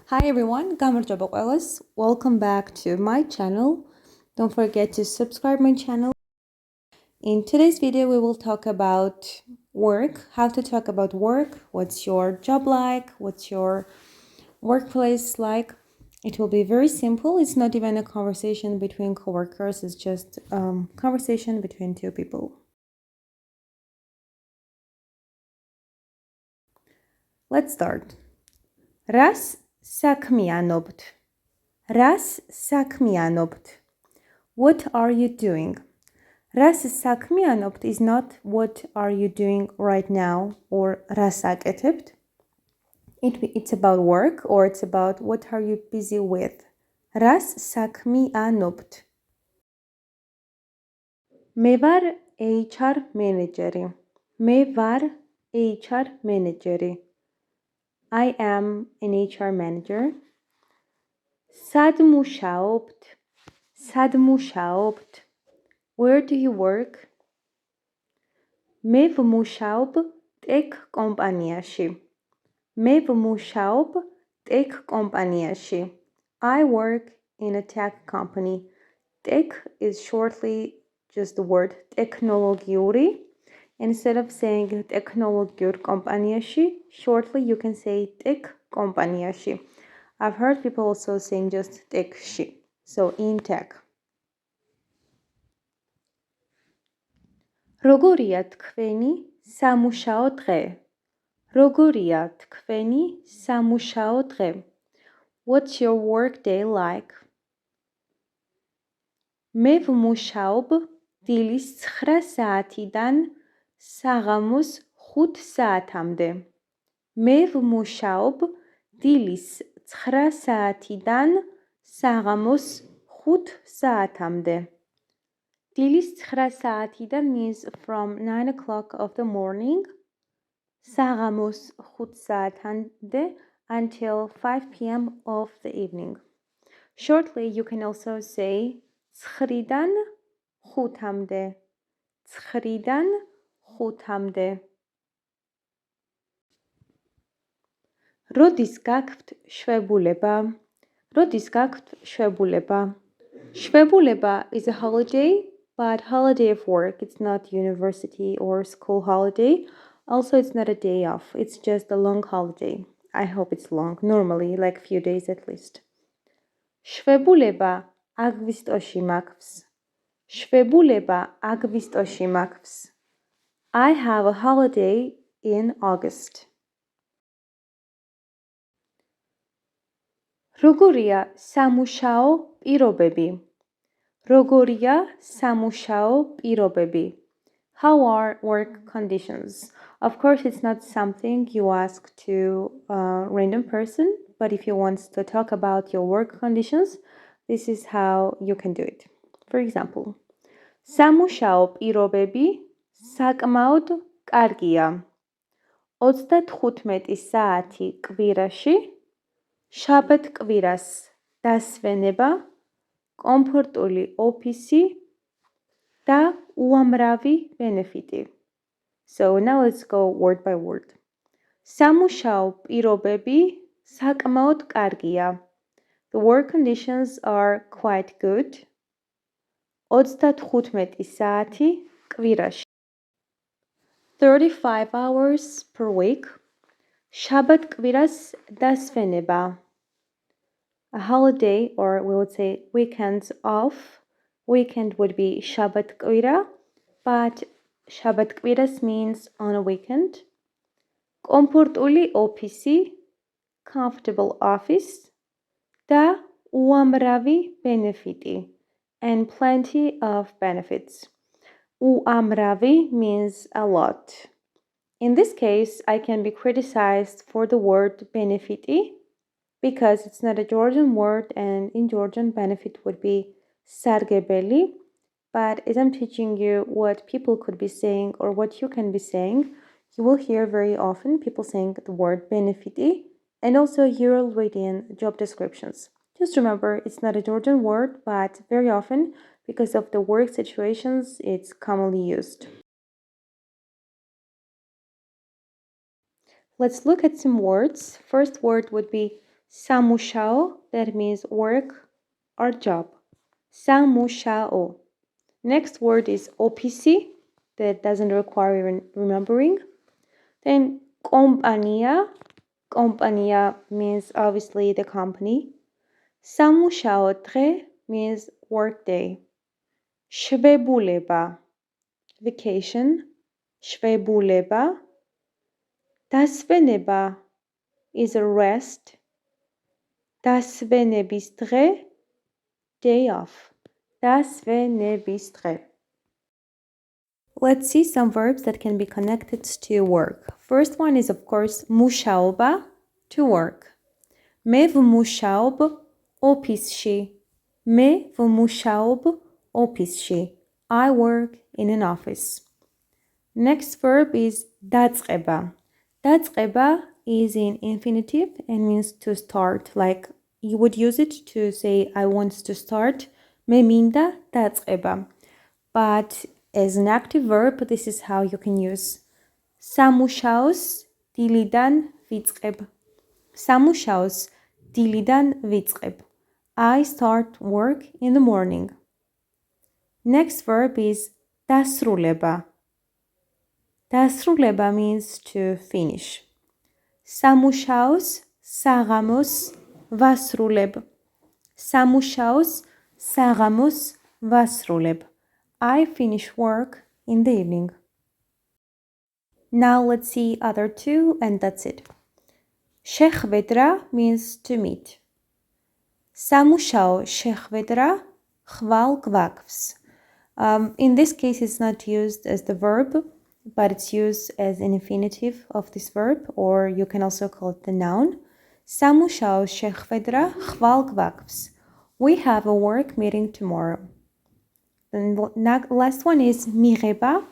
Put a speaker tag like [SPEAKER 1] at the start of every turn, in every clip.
[SPEAKER 1] Hi everyone, გამარჯობა ყველას. Welcome back to my channel. Don't forget to subscribe my channel. In today's video, we will talk about work, how to talk about work, what's your job like, what's your workplace like. It will be very simple. It's not even a conversation between coworkers, it's just conversation between two people. Let's start. Ras sakmianobt. Ras sakmianobt. What are you doing? Ras sakmianobt is not what are you doing right now or ras aketebd. It's about work or it's about what are you busy with. Ras sakmianobt. Me var HR manager. Me var HR manager. I am an HR manager. Sad mushaobt. Sad mushaobt. Where do you work? მე ვმუშაობ ტექ კომპანიაში. მე ვმუშაობ ტექ კომპანიაში. I work in a tech company. Tech is shortly just the word ტექნოლოგიური. Instead of saying ტექნოლოგიურ კომპანიაში, shortly you can say tech კომპანიაში. I've heard people also saying just tech-ში. So in tech. როგორია თქვენი სამუშაო დღე? როგორია თქვენი სამუშაო დღე? What's your work day like? მე ვმუშაობ დილის 9 საათიდან საღამოს 5 საათამდე. მე ვმუშაობ დილის 9 საათიდან საღამოს 5 საათამდე. დილის 9 საათიდან means from 9 o'clock of the morning, საღამოს 5 საათამდე until 5 p.m. of the evening. Shortly, you can also say 9-დან 5-მდე. 9-დან 5-მდე. როდის გაქვთ შვებულება? როდის გაქვთ შვებულება? შვებულება is a holiday, but holiday of work. It's not university or school holiday. Also, it's not a day off. It's just a long holiday. I hope it's long. Normally, like a few days at least. შვებულება აგვისტოში მაქვს. შვებულება აგვისტოში მაქვს. I have a holiday in August. როგორია სამუშაო პირობები? როგორია სამუშაო პირობები? How are work conditions? Of course, it's not something you ask to a random person, but if you want to talk about your work conditions, this is how you can do it. For example, სამუშაო პირობები საკმაოდ კარგია. 35 საათი კვირაში, შაბათ-კვირას დასვენება, კომფორტული ოფისი და უამრავი benefit. So now let's go word by word. სამუშაო პირობები საკმაოდ კარგია. The work conditions are quite good. 35 საათი კვირაში. 35 hours per week. შაბათ-კვირას დასვენება. A holiday, or we would say weekends off. Weekend would be შაბათ-კვირა, but შაბათ-კვირას means on a weekend. კომფორტული ოფისი, comfortable office, და უამრავი benefit, and plenty of benefits. უამრავი means a lot. In this case, I can be criticized for the word benefit because it's not a Georgian word, and in Georgian benefit would be სარგებელი. But as I'm teaching you what people could be saying or what you can be saying, you will hear very often people saying the word benefit, and also you'll read in job descriptions. Just remember, it's not a Georgian word, but very often, because of the work situations, it's commonly used. Let's look at some words. First word would be სამუშაო, that means work or job. სამუშაო. Next word is office, that doesn't require remembering. Then კომპანია. Კომპანია means obviously the company. სამუშაო დღე means work day. შვებულება, vacation. შვებულება. დასვენება is a rest. დასვენების დღე, day off. დასვენების დღე. Let's see some verbs that can be connected to work. First one is of course მუშაობა, to work. მე ვმუშაობ ოფისში. მე ვმუშაობ ოფისში. I work in an office. Next verb is დაწყება. დაწყება is in infinitive and means to start. Like you would use it to say I want to start. მე მინდა დაწყება. But as an active verb, this is how you can use. სამუშაოს დილიდან ვიწყებ. სამუშაოს დილიდან ვიწყებ. I start work in the morning. Next verb is დასრულება. დასრულება means to finish. სამუშაოს საღამოს ვასრულებ. სამუშაოს საღამოს ვასრულებ. I finish work in the evening. Now let's see other two and that's it. შეხვედრა means to meet. სამუშაო შეხვედრა ხვალ გვაქვს. In this case it's not used as the verb, but it's used as an infinitive of this verb, or you can also call it the noun. სამუშაო შეხვედრა ხვალ გვაქვს. We have a work meeting tomorrow. And the last one is მიღება,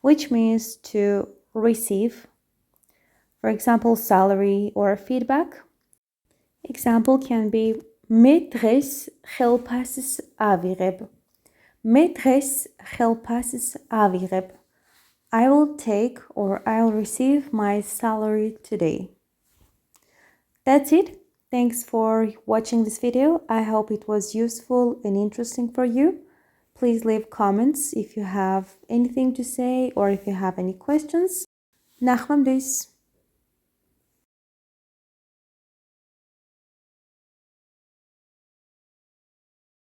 [SPEAKER 1] which means to receive. For example, salary or feedback. Example can be მე დღეს ხელფასს ავიღებ. მე დღეს ხელფასს ავიღებ. I will take or I will receive my salary today. That's it. Thanks for watching this video. I hope it was useful and interesting for you. Please leave comments if you have anything to say or if you have any questions. Nachmamdis.